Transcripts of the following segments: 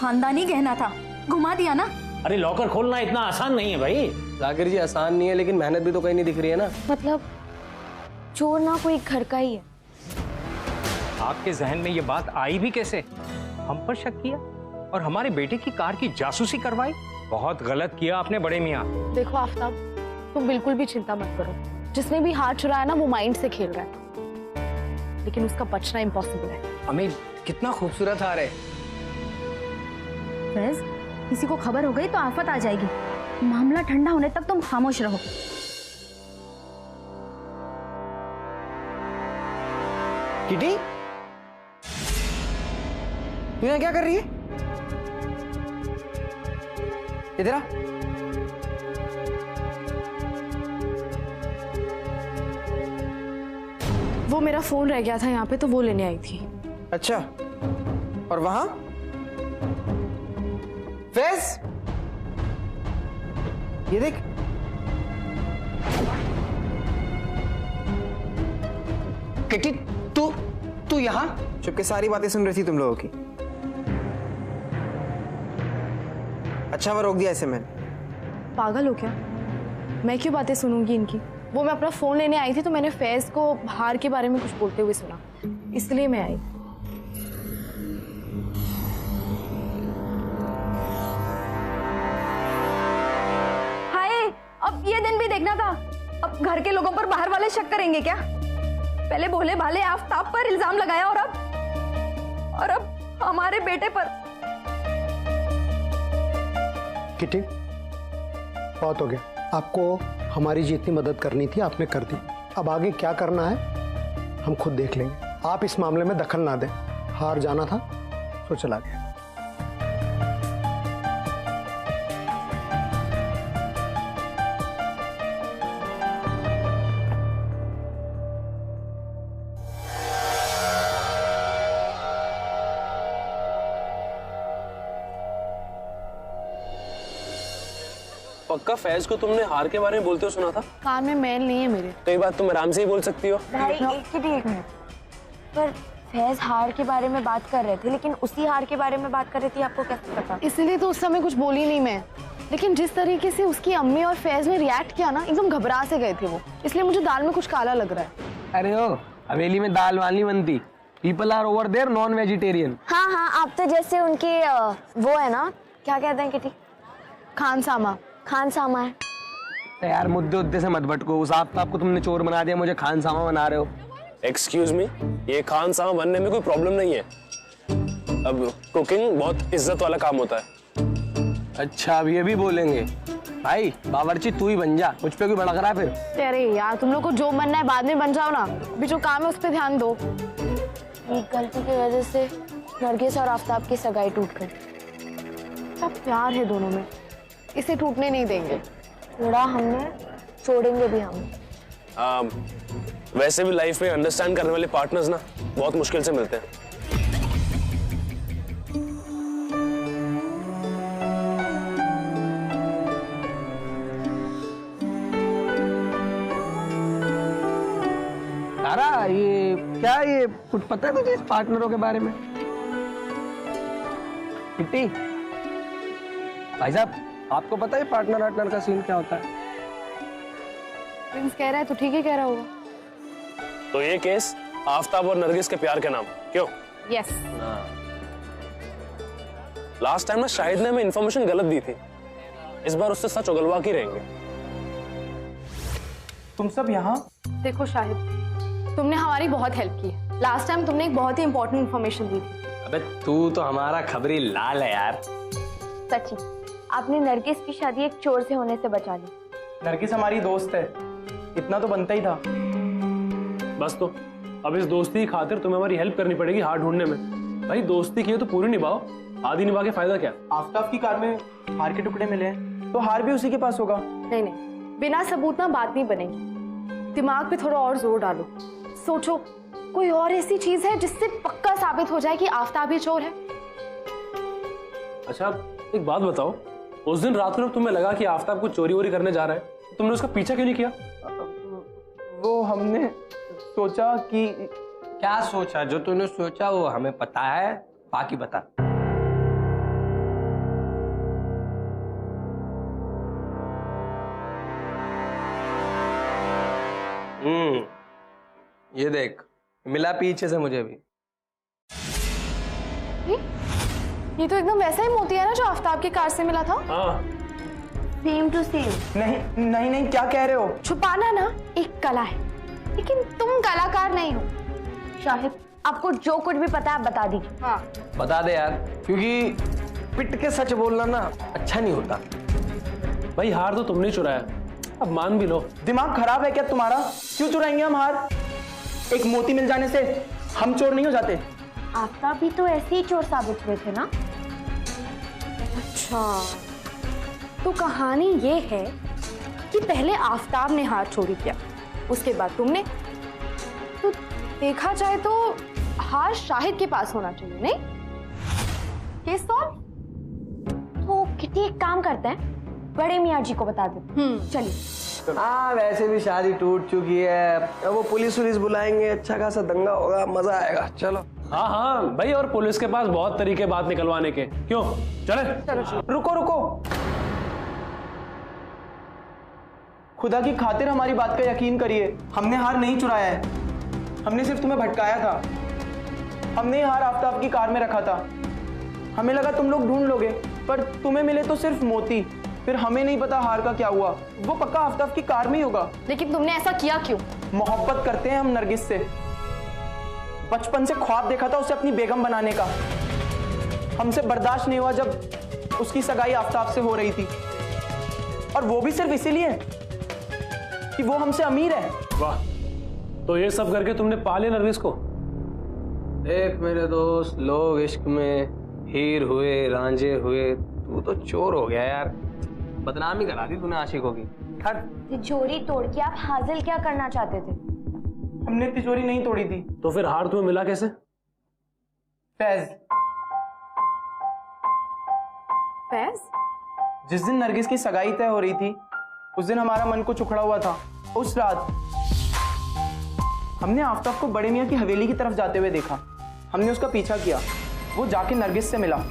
खानदानी गहना था, घुमा दिया ना। अरे लॉकर खोलना इतना आसान नहीं है भाई। जाकिर जी आसान नहीं है, लेकिन मेहनत भी तो कहीं नहीं दिख रही है ना। मतलब चोर ना कोई घर का ही है। आपके जहन में ये बात आई भी कैसे? हम पर शक किया और हमारे बेटे की कार की जासूसी करवाई। बहुत गलत किया आपने बड़े मियाँ। देखो आफ्ताब, तुम बिल्कुल भी चिंता मत करो। जिसने भी हाथ चुराया ना वो माइंड से खेल रहा है, लेकिन उसका बचना इम्पॉसिबल है। अमीर कितना खूबसूरत हार है। फैज, किसी को खबर हो गई तो आफत आ जाएगी। मामला ठंडा होने तक तुम खामोश रहो। किटी, तू यहाँ क्या कर रही है? इधर आ। वो मेरा फोन रह गया था यहाँ पे, तो वो लेने आई थी। अच्छा, और वहां फैज, ये देख। किटी, तू यहाँ चुपके सारी बातें सुन रही थी तुम लोगों की। अच्छा वो रोक दिया इसे मैंने। पागल हो क्या? मैं क्यों बातें सुनूंगी इनकी? वो मैं अपना फोन लेने आई थी तो मैंने फैज को हार के बारे में कुछ बोलते हुए सुना, इसलिए मैं आई। हाय, अब ये दिन भी देखना था। अब घर के लोगों पर बाहर वाले शक करेंगे क्या? पहले भोले भाले आफ्ताब पर इल्जाम लगाया और अब हमारे बेटे पर। किटी, बहुत हो गया। आपको हमारी जितनी मदद करनी थी आपने कर दी। अब आगे क्या करना है हम खुद देख लेंगे। आप इस मामले में दखल ना दें। हार जाना था तो चला गया। पक्का फैज को तुमने हार के बारे में बोलते हुए सुना था? कान में मैल नहीं है मेरे। तो ये बात तुम आराम से ही बोल सकती हो। भाई एक मिनट, पर फैज हार के बारे में बात कर रहे थे, लेकिन उसी हार के बारे में बात कर रही थी, आपको कैसे पता? इसलिए तो उस समय कुछ बोली नहीं मैं, लेकिन जिस तरीके से उसकी अम्मी और फैज ने रिएक्ट किया ना, एकदम घबरा से गए थे वो, इसलिए मुझे दाल में कुछ काला लग रहा है। अरे ओ, हवेली में दाल वाल नहीं बनती। People are over there non vegetarian. हाँ हाँ, आप तो जैसे उनके वो है ना, क्या कहते हैं किटी? खानसामा। खानसामा है। तो यार मुद्दे से मत भटको। उस आफ्ताब को तुमने चोर बना दिया, मुझे खानसामा बना रहे हो। एक्सक्यूज मी, ये खानसामा बनने में कोई प्रॉब्लम नहीं है। अब कुकिंग बहुत इज्जत वाला काम होता है। अच्छा, अब ये भी बोलेंगे? भाई बावर्ची तू ही बन जा, मुझ पे कोई भड़क रहा है फिर? अरे यार, तुम लोग को जो बनना है बाद में बन जाओ ना, अभी जो काम है उस पर ध्यान दो। एक गलती की वजह से नरगिस और आफ्ताब की सगाई टूट गई। सब प्यार है दोनों में, इसे टूटने नहीं देंगे। थोड़ा हमने, छोड़ेंगे भी हम। वैसे भी लाइफ में अंडरस्टैंड करने वाले पार्टनर्स ना बहुत मुश्किल से मिलते हैं। तारा, ये क्या, ये कुछ पता है तुझे इस पार्टनरों के बारे में? किट्टी भाई साहब, आपको पता है पार्टनर वार्टनर का सीन क्या होता है? प्रिंस कह रहा है तो ठीक ही कह रहा होगा। तो ये केस आफ्ताब और नरगिस के प्यार के नाम, क्यों? यस। लास्ट टाइम ना शाहिद ने हमें इंफॉर्मेशन गलत दी थी, इस बार उससे सच उगलवा के रहेंगे। तुम सब यहाँ? देखो शाहिद, तुमने हमारी बहुत हेल्प की है। लास्ट टाइम तुमने एक बहुत ही इंपॉर्टेंट इंफॉर्मेशन दी थी। अबे तू तो हमारा खबरी लाल है यार। सच्ची, आपने नरगिस की शादी एक चोर से होने से बचा ली। नरगिस हमारी दोस्त है, इतना तो बनता ही था। बस तो अब इस दोस्ती की खातिर तुम्हें हमारी हेल्प करनी पड़ेगी हार ढूंढने में। भाई दोस्ती की है तो पूरी निभाओ, आधी निभा के फायदा क्या? आफ्ताब की कार में हार के टुकड़े मिले हैं, तो हार भी उसी के पास होगा। नहीं नहीं, बिना सबूत ना बात नहीं बनेगी। दिमाग पे थोड़ा और जोर डालो, सोचो कोई और ऐसी चीज है जिससे पक्का साबित हो जाए कि आफ्ताब ही चोर है। अच्छा एक बात बताओ, उस दिन रात को तुम्हें लगा कि आफ्ताब कुछ चोरी वोरी करने जा रहा है, तुमने उसका पीछा क्यों नहीं किया? वो हमने सोचा कि... क्या सोचा? जो तूने सोचा वो हमें पता है, बाकी बता। ये देख, मिला पीछे से मुझे भी। ये तो एकदम वैसा ही मोती है ना जो आफ्ताब की कार से मिला था। हाँ सेम टू सेम। नहीं नहीं नहीं, क्या कह रहे हो? छुपाना ना एक कला है, लेकिन तुम कलाकार नहीं हो। शाहिद, आपको जो कुछ भी पता है आप बता दीजिए। हाँ, बता दे यार, क्योंकि पिट के सच बोलना ना अच्छा नहीं होता। भाई हार तो तुमने चुराया, अब मान भी लो। दिमाग खराब है क्या तुम्हारा? क्यों चुराएंगे हम हार? एक मोती मिल जाने से हम चोर नहीं हो जाते? आफ्ताब भी तो ऐसे ही चोर साबित हुए थे ना। अच्छा, तो कहानी ये है कि पहले आफ्ताब ने हार चोरी किया, उसके बाद तुमने। तो देखा जाए तो हार शाहिद के पास होना चाहिए, नहीं? Case solve. तो किटी एक काम करते हैं, बड़े मियाँ जी को बता देते। चलिए। हाँ, वैसे भी शादी टूट चुकी है, अब वो पुलिस बुलाएंगे, अच्छा खासा दंगा होगा, मजा आएगा। चलो। हाँ हाँ भाई, और पुलिस के पास बहुत तरीके बात निकलवाने के। क्यों, चले? रुको रुको, खुदा की खातिर हमारी बात का यकीन करिए, हमने हार नहीं चुराया है। हमने सिर्फ तुम्हें भटकाया था। हमने ये हार आफ्ताब की कार में रखा था। हमें लगा तुम लोग ढूंढ लोगे, पर तुम्हें मिले तो सिर्फ मोती। फिर हमें नहीं पता हार का क्या हुआ। वो पक्का आफ्ताब की कार में ही होगा। लेकिन तुमने ऐसा किया क्यों? मोहब्बत करते हैं हम नरगिस से। बचपन से ख्वाब देखा था उसे अपनी बेगम बनाने का। हमसे बर्दाश्त नहीं हुआ जब उसकी सगाई आफ्ताब से हो रही थी, और वो भी सिर्फ इसीलिए कि वो हमसे अमीर है। वाह, तो ये सब करके तुमने पा लिया नरगिस को? देख मेरे दोस्त, लोग इश्क में हीर हुए, रांझे हुए, तू तो चोर हो गया यार। बदनामी करा दी तूने आशिकों की। हट। तिजोरी तोड़ के आप हासिल क्या करना चाहते थे? हमने तिजोरी नहीं तोड़ी थी। तो फिर हार तुम्हें मिला कैसे? फैज, फैज? जिस दिन नरगिस की सगाई तय हो रही थी, उस दिन हमारा मन कुछ उखड़ा हुआ था। उस रात हमने आफ्ताब को बड़े मियाँ की हवेली की तरफ जाते हुए देखा। हमने उसका पीछा किया। वो जाके नरगिस से मिला,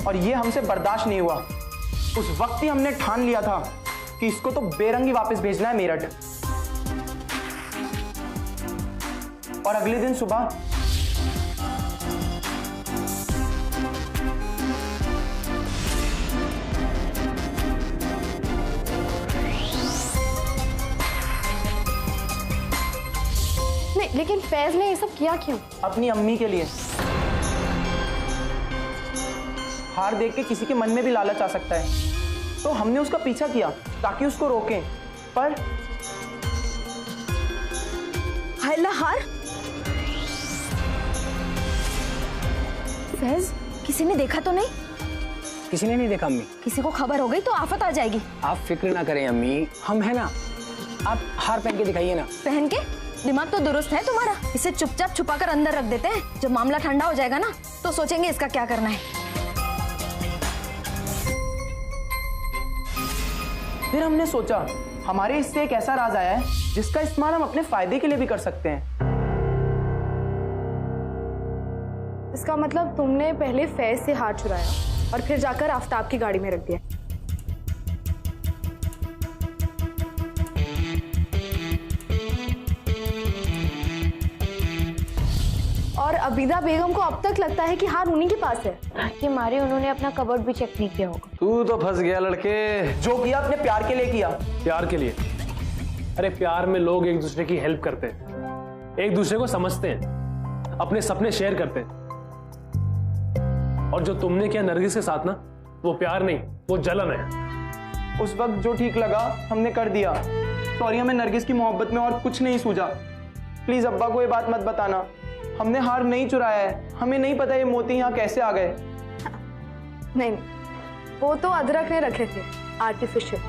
और ये हमसे बर्दाश्त नहीं हुआ। उस वक्त ही हमने ठान लिया था कि इसको तो बेरंगी वापस भेजना है मेरठ। और अगले दिन सुबह नहीं, लेकिन फैज ने ये सब किया क्यों? अपनी अम्मी के लिए। हार देख के किसी के मन में भी लालच आ सकता है, तो हमने उसका पीछा किया ताकि उसको रोकें, पर हायला हार। फैज, किसी ने देखा तो नहीं? किसी ने नहीं देखा अम्मी। किसी को खबर हो गई तो आफत आ जाएगी। आप फिक्र ना करें अम्मी, हम है ना। आप हार पहन के दिखाइए ना। पहन के? दिमाग तो दुरुस्त है तुम्हारा। इसे चुपचाप छुपा कर अंदर रख देते हैं, जब मामला ठंडा हो जाएगा ना तो सोचेंगे इसका क्या करना है। फिर हमने सोचा हमारे इससे एक ऐसा राज आया है जिसका इस्तेमाल हम अपने फायदे के लिए भी कर सकते हैं। इसका मतलब तुमने पहले फैज से हार चुराया और फिर जाकर आफ्ताब की गाड़ी में रख दिया। और अबीदा बेगम को अब तक लगता है कि हार उन्हीं के पास है। कि मारे उन्होंने अपना कबर्ड भी चेक नहीं किया होगा। तू तो फंस गया लड़के। जो किया अपने प्यार के लिए किया। प्यार के लिए? अरे प्यार में लोग एक दूसरे की हेल्प करते हैं, एक दूसरे को समझते हैं, अपने सपने शेयर करते हैं। और जो तुमने किया नरगिस के साथ ना, वो प्यार नहीं, वो जलन है। उस वक्त जो ठीक लगा हमने कर दिया। सॉरी, हमें नरगिस की मोहब्बत में और कुछ नहीं सूझा। प्लीज अब्बा को ये बात मत बताना। हमने हार नहीं चुराया है। हमें नहीं पता ये मोती यहाँ कैसे आ गए। नहीं, वो तो अदरक ने रखे थे, आर्टिफिशियल।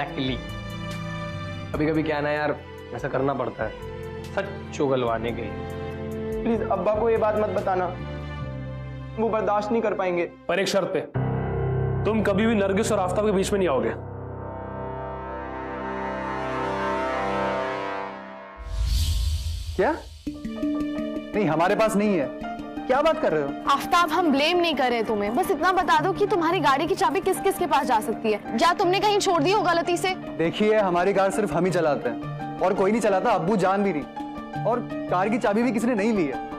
नकली। कभी कभी क्या ना यार, ऐसा करना पड़ता है सच उगलवाने के लिए। प्लीज अब्बा को ये बात मत बताना, वो बर्दाश्त नहीं कर पाएंगे। पर एक शर्त पे, तुम कभी भी नरगिस और आफ्ताब के बीच में नहीं आओगे। क्या? नहीं, हमारे पास नहीं है। क्या बात कर रहे हो? आफ्ताब, हम ब्लेम नहीं कर रहे तुम्हें, बस इतना बता दो कि तुम्हारी गाड़ी की चाबी किस किस के पास जा सकती है, या तुमने कहीं छोड़ दी हो गलती से? देखिए, हमारी कार सिर्फ हम ही चलाते हैं और कोई नहीं चलाता, अब्बू जान भी नहीं, और कार की चाबी भी किसी ने नहीं ली है।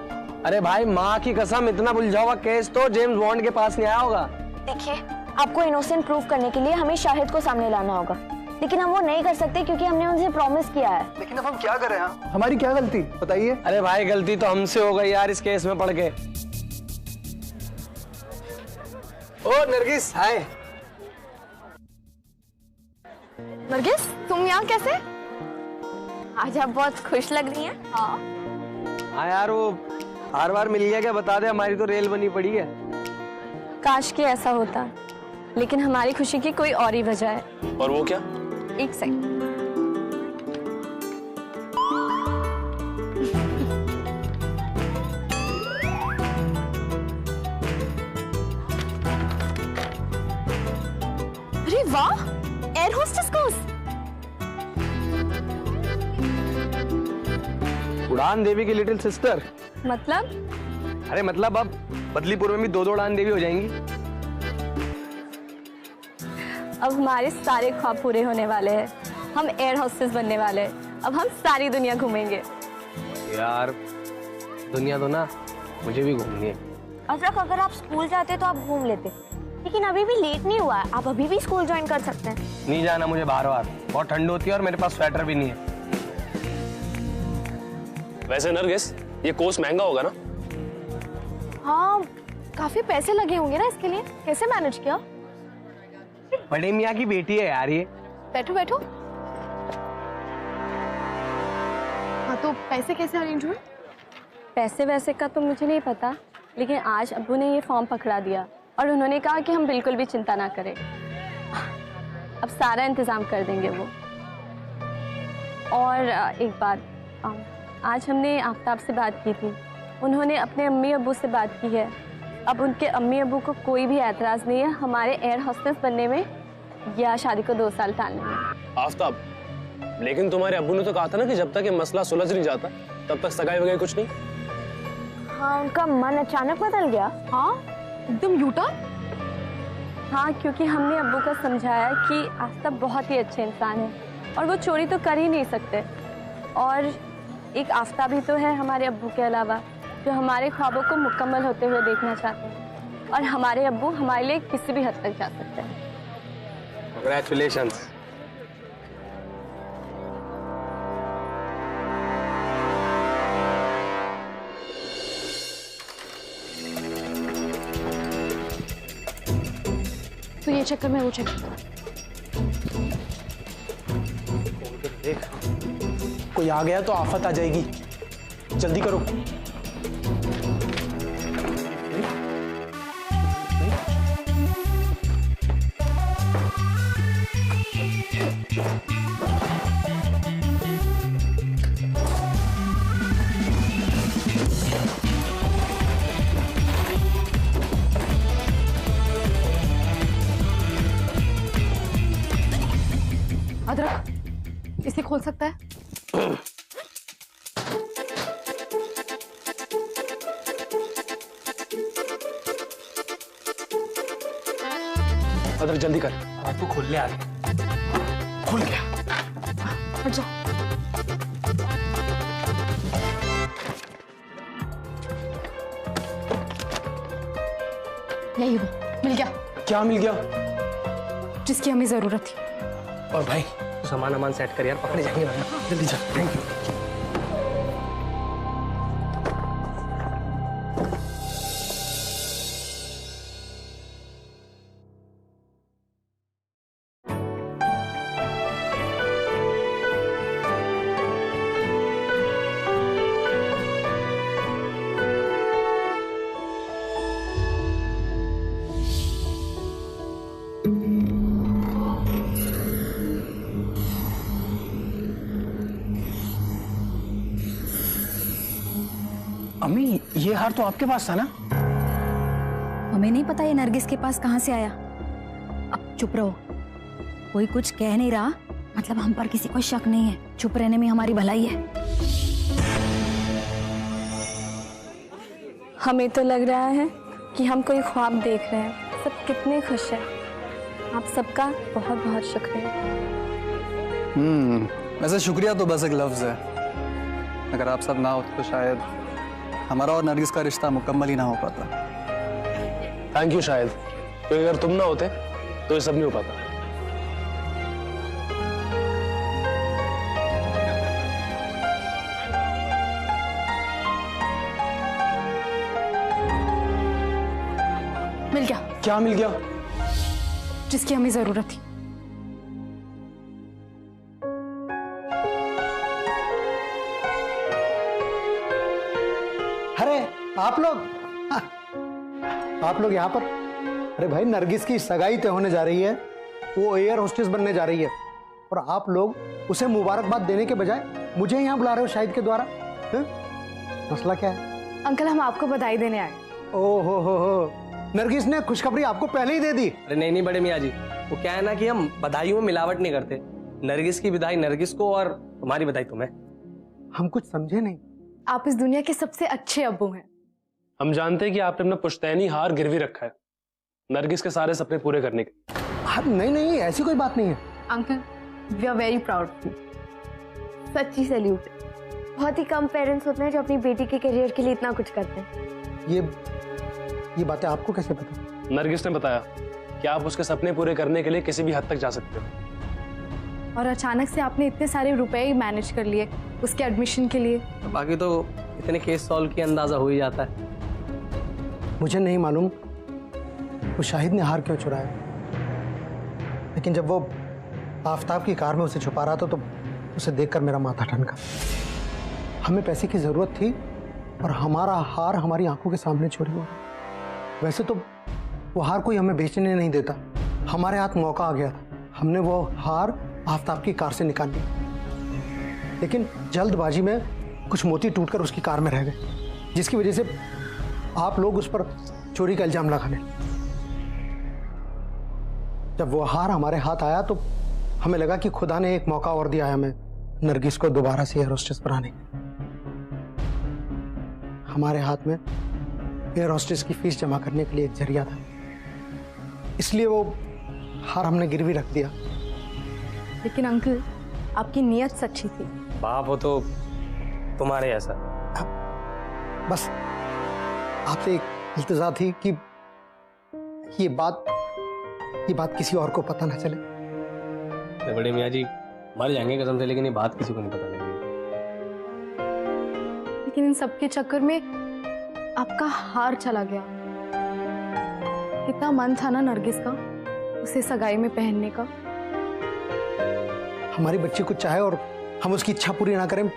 अरे भाई, माँ की कसम, इतना उलझा हुआ केस तो जेम्स बॉन्ड के पास नहीं आया होगा। देखिए, आपको इनोसेंट प्रूव करने के लिए हमें शाहिद को सामने लाना होगा, लेकिन हम वो नहीं कर सकते क्योंकि हमने उनसे प्रॉमिस किया है। लेकिन अब हम क्या करें? हमारी क्या गलती बताइए? अरे भाई, गलती तो हमसे हो गई यार इस केस में पड़ के। ओ नरगिस, हाय। नरगिस, तुम यहाँ कैसे? आज आप बहुत खुश लग रही हैं। हाँ यार, वो हार बार मिल गया क्या बता दे, हमारी तो रेल बनी पड़ी है। काश कि ऐसा होता, लेकिन हमारी खुशी की कोई और ही वजह है। और वो क्या? एक सेकंड। अरे वाह, एयर होस्टेस कोर्स। उड़ान देवी की लिटिल सिस्टर। मतलब? अरे मतलब अब बदलीपुर में भी 2-2 उड़ान देवी हो जाएंगी। अब हमारे सारे ख्वाब पूरे होने वाले हैं, हम एयर होस्टेस बनने वाले हैं, अब हम सारी दुनिया घूमेंगे। यार दुनिया तो ना मुझे भी घूमनी है। अजरक, अगर आप स्कूल जाते तो आप घूम लेते, लेकिन अभी भी लेट नहीं हुआ है, आप अभी भी स्कूल ज्वाइन कर सकते हैं। नहीं जाना मुझे बार बार, बहुत ठंड होती है और मेरे पास स्वेटर भी नहीं है। वैसे नरगिस, ये कोर्स महंगा होगा ना? हाँ, काफी पैसे लगे होंगे ना इसके लिए, कैसे मैनेज किया? बड़े मियाँ की बेटी है यार ये। बैठो बैठो। हाँ, तो पैसे कैसे अरेंज हुए? पैसे वैसे का तो मुझे नहीं पता, लेकिन आज अब्बू ने ये फॉर्म पकड़ा दिया और उन्होंने कहा कि हम बिल्कुल भी चिंता ना करें, अब सारा इंतजाम कर देंगे वो। और एक बात, आज हमने आफ्ताब से बात की थी, उन्होंने अपने अम्मी अब्बू से बात की है। अब उनके अम्मी अब्बू को कोई भी ऐतराज़ नहीं है हमारे एयर होस्टेस बनने में या शादी को 2 साल टालने में। आफ्ताब, लेकिन तुम्हारे अब्बू ने तो कहा था ना कि जब तक ये मसला सुलझ नहीं जाता तब तक सगाई वगैरह कुछ नहीं। हाँ, उनका मन अचानक बदल गया। हाँ, एकदम यूटर्न। हाँ, क्योंकि हमने अब्बू को समझाया कि आफ्ताब बहुत ही अच्छे इंसान है और वो चोरी तो कर ही नहीं सकते, और एक आफ्ताब ही तो है हमारे अब्बू के अलावा जो हमारे ख्वाबों को मुकम्मल होते हुए देखना चाहते हैं, और हमारे अब्बू हमारे लिए किसी भी हद तक जा सकते हैं। Congratulations। तो ये चक्कर में वो चक्कर। देख, कोई आ गया तो आफत आ जाएगी, जल्दी करो। अदरक, इसे खोल सकता है? अदरक जल्दी कर। तू खोल ले, आ खुल गया। हट जाओ। यही वो मिल गया। क्या मिल गया? जिसकी हमें जरूरत थी। और भाई सामान वामान सेट कर यार, पकड़े जाएंगे वरना। जल्दी जा। Thank you. अम्मी, ये हार तो आपके पास था ना? हमें नहीं पता ये नरगिस के पास कहाँ से आया। अब चुप रहो, कोई कुछ कह नहीं रहा, मतलब हम पर किसी को शक नहीं है, चुप रहने में हमारी भलाई है। हमें तो लग रहा है कि हम कोई ख्वाब देख रहे हैं। सब कितने खुश हैं। आप सबका बहुत बहुत शुक्रिया। वैसे शुक्रिया तो बस एक लफ्ज है। अगर आप सब ना होते तो शायद हमारा और नरगिस का रिश्ता मुकम्मल ही ना हो पाता। थैंक यू शायद, क्योंकि अगर तुम ना होते तो ये सब नहीं हो पाता। मिल गया क्या मिल गया? जिसकी हमें जरूरत थी। अरे आप लोग यहाँ पर? अरे भाई, नरगिस की सगाई तय होने जा रही है, वो एयर होस्टेस बनने जा रही है, और आप लोग उसे मुबारकबाद देने के बजाय मुझे यहाँ बुला रहे हो शाहिद के द्वारा। मसला क्या है? अंकल, हम आपको बधाई देने आए। ओहो हो, नरगिस ने खुशखबरी आपको पहले ही दे दी। अरे नहीं बड़े मियाँ जी, वो क्या है ना कि हम बधाइयों में मिलावट नहीं करते। नरगिस की बधाई नरगिस को और तुम्हारी बधाई तुम्हें। हम कुछ समझे नहीं। आप इस दुनिया के सबसे अच्छे अब्बू हैं। हम जानते हैं कि आपने अपना पुश्तैनी हार गिरवी रखा है नरगिस के सारे सपने पूरे करने के। नहीं, ऐसी कोई बात नहीं है। Uncle, we are very proud. सच्ची सैल्यूट। बहुत ही कम पेरेंट्स होते हैं जो अपनी बेटी के करियर के लिए इतना कुछ करते हैं। ये बातें आपको कैसे पता? नरगिस ने बताया कि आप उसके सपने पूरे करने के लिए किसी भी हद तक जा सकते हो। और अचानक से आपने इतने सारे रुपए ही मैनेज कर लिए उसके एडमिशन के लिए। बाकी तो इतने केस सॉल्व की अंदाजा हो ही जाता है। मुझे नहीं मालूम वो शाहिद ने हार क्यों चुराया, लेकिन जब वो आफताब की कार में उसे छुपा रहा था तो उसे देखकर मेरा माथा ठनका। हमें पैसे की जरूरत थी और हमारा हार हमारी आंखों के सामने चोरी हुआ। वैसे तो वो हार कोई हमें बेचने नहीं देता, हमारे हाथ मौका आ गया था, हमने वो हार आफताब की कार से निकाल ली, लेकिन जल्दबाजी में कुछ मोती टूटकर उसकी कार में रह गए, जिसकी वजह से आप लोग उस पर चोरी का इल्जाम लगाने। जब वो हार हमारे हाथ आया तो हमें लगा कि खुदा ने एक मौका और दिया है हमें नरगिस को दोबारा से एयर होस्टेस बनाने का। हमारे हाथ में एयर होस्टेस की फीस जमा करने के लिए एक जरिया था, इसलिए वो हार हमने गिरवी रख दिया। लेकिन अंकल, आपकी नीयत सच्ची थी। बाप हो तो तुम्हारे ऐसा। बस आपसे एक इल्तिजा थी कि ये बात किसी और को पता ना चले। बड़े मियाँ जी मर जाएंगे कसम से, लेकिन ये बात किसी को नहीं पता लगेगी। लेकिन इन सबके चक्कर में आपका हार चला गया। कितना मन था ना नरगिस का उसे सगाई में पहनने का। हमारी बच्ची कुछ चाहे और हम उसकी इच्छा पूरी ना करें,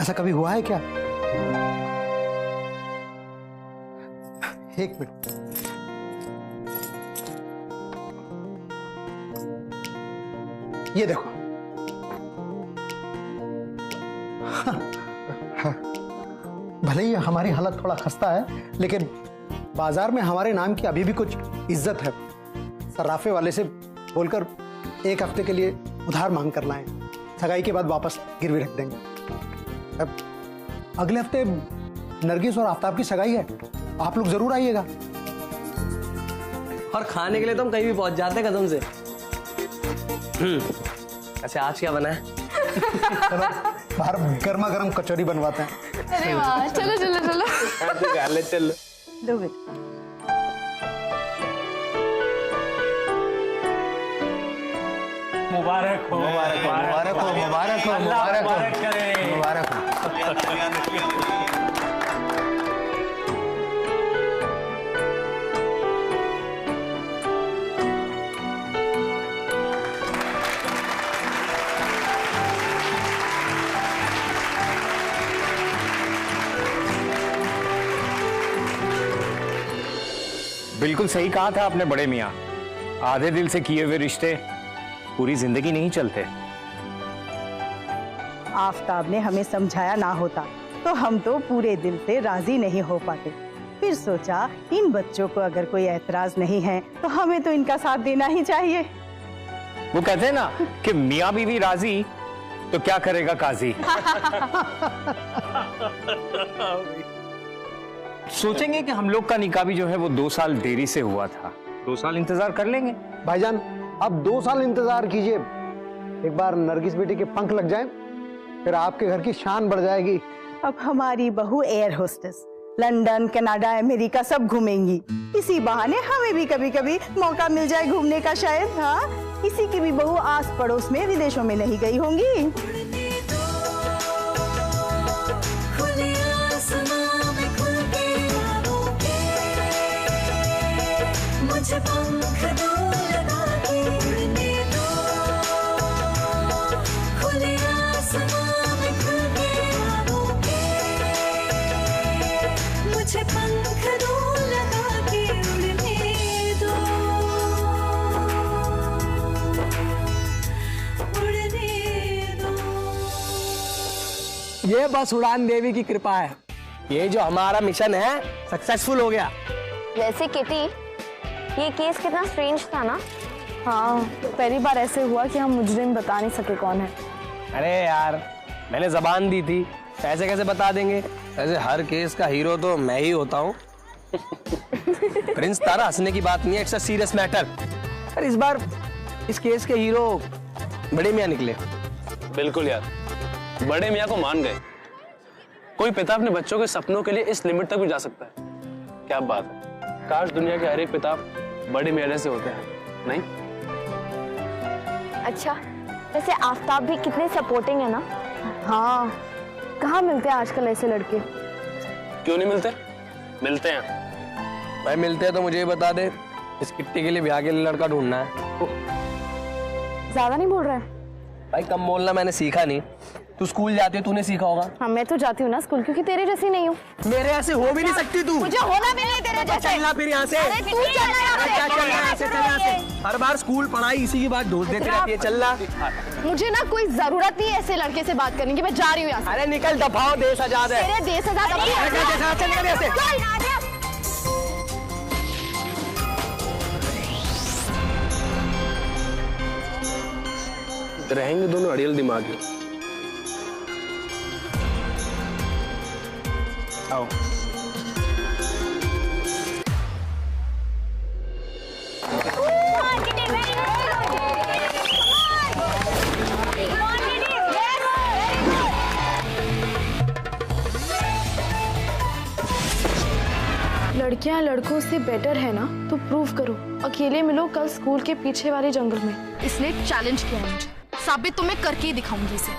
ऐसा कभी हुआ है क्या? एक मिनट, ये देखो। भले ही हमारी हालत थोड़ा खस्ता है, लेकिन बाजार में हमारे नाम की अभी भी कुछ इज्जत है। सर्राफे वाले से बोलकर एक हफ्ते के लिए उधार मांग कर लाएं, सगाई के बाद वापस गिरवी रख देंगे। अब अगले हफ्ते नरगिस और आफताब की सगाई है, आप लोग जरूर आइएगा। और खाने के लिए तो हम कहीं भी पहुंच जाते हैं कसम से। अच्छा आज क्या बना है? चलो बाहर गर्मा गर्म कचौरी बनवाते हैं। अरे वाह, चलो चलो चलो। चलो दो मिनट। मुबारक हो, मुबारक हो, मुबारक हो, मुबारक हो, मुबारक हो, मुबारक हो। बिल्कुल सही कहा था आपने बड़े मियाँ, आधे दिल से किए हुए रिश्ते पूरी जिंदगी नहीं चलते। आफताब ने हमें समझाया ना होता तो हम तो पूरे दिल से राजी नहीं हो पाते। फिर सोचा इन बच्चों को अगर कोई एतराज नहीं है तो हमें तो इनका साथ देना ही चाहिए। वो कहते हैं ना कि मियाँ बीवी राजी तो क्या करेगा काजी। सोचेंगे कि हम लोग का निकाह भी जो है वो 2 साल देरी से हुआ था। 2 साल इंतजार कर लेंगे। भाईजान अब 2 साल इंतजार कीजिए, एक बार नरगिस बेटी के पंख लग जाएं, फिर आपके घर की शान बढ़ जाएगी। अब हमारी बहू air hostess London, Canada, America सब घूमेंगी। इसी बहाने हमें भी कभी कभी मौका मिल जाए घूमने का शायद। हाँ, किसी की भी बहू आस पड़ोस में विदेशों में नहीं गई होंगी। मुझे पंख दो लगा के उड़ने दो, खुले आसमां में खुल के आऊंगी। मुझे पंख दो लगा के उड़ने दो, उड़ने दो। ये बस उड़ान देवी की कृपा है। ये जो हमारा मिशन है सक्सेसफुल हो गया। वैसे किटी, ये केस कितना स्ट्रेंज था ना। हाँ, पहली बार ऐसे हुआ कि हम मुजरिम बता नहीं सके कौन है। अरे यार, मैंने जबान दी थी, ऐसे कैसे बता देंगे? ऐसे हर केस का हीरो तो मैं ही होता हूँ। प्रिंस तारा, हंसने की बात नहीं है, इट्स अ सीरियस मैटर। पर इस बार इस केस के हीरो बड़े मियाँ निकले। बिल्कुल यार, बड़े मियाँ को मान गए। कोई पिता अपने बच्चों के सपनों के लिए इस लिमिट तक भी जा सकता है। क्या बात है, काश दुनिया के हर एक पिता बड़े मियाँ जैसे होते हैं, नहीं? अच्छा, वैसे आफताब भी कितने सपोर्टिंग है ना। हाँ, कहाँ मिलते हैं आजकल ऐसे लड़के। क्यों नहीं मिलते? मिलते हैं भाई। मिलते हैं तो मुझे बता दे, इस किट्टी के लिए ब्याह के लिए लड़का ढूंढना है। ज्यादा नहीं बोल रहा है भाई? कम बोलना मैंने सीखा नहीं। तू स्कूल जाती है, तूने सीखा होगा। हाँ, मैं तो जाती हूँ ना स्कूल, क्योंकि तेरे जैसी नहीं हूँ। मेरे ऐसे हो भी नहीं सकती तू। मुझे होना भी नहीं तेरे जैसे। चलना फिर यहाँ से। अरे तू चलना यहाँ से। हर बार स्कूल पढ़ाई इसी की बात ढूंढ देती रहती है। चलना। मुझे ना कोई जरूरत नहीं है ऐसे लड़के से बात करने की, मैं जा रही हूँ यहाँ से। अरे निकल, दफाओ, देश आजाद है। तेरे देश आजाद रहेंगे दोनों अड़ियल दिमागी। आओ। लड़कियां लड़कों से बेटर है ना, तो प्रूव करो। अकेले मिलो कल स्कूल के पीछे वाले जंगल में। इसलिए चैलेंज किया है मुझे। साबित तो मैं करके ही दिखाऊंगी इसे।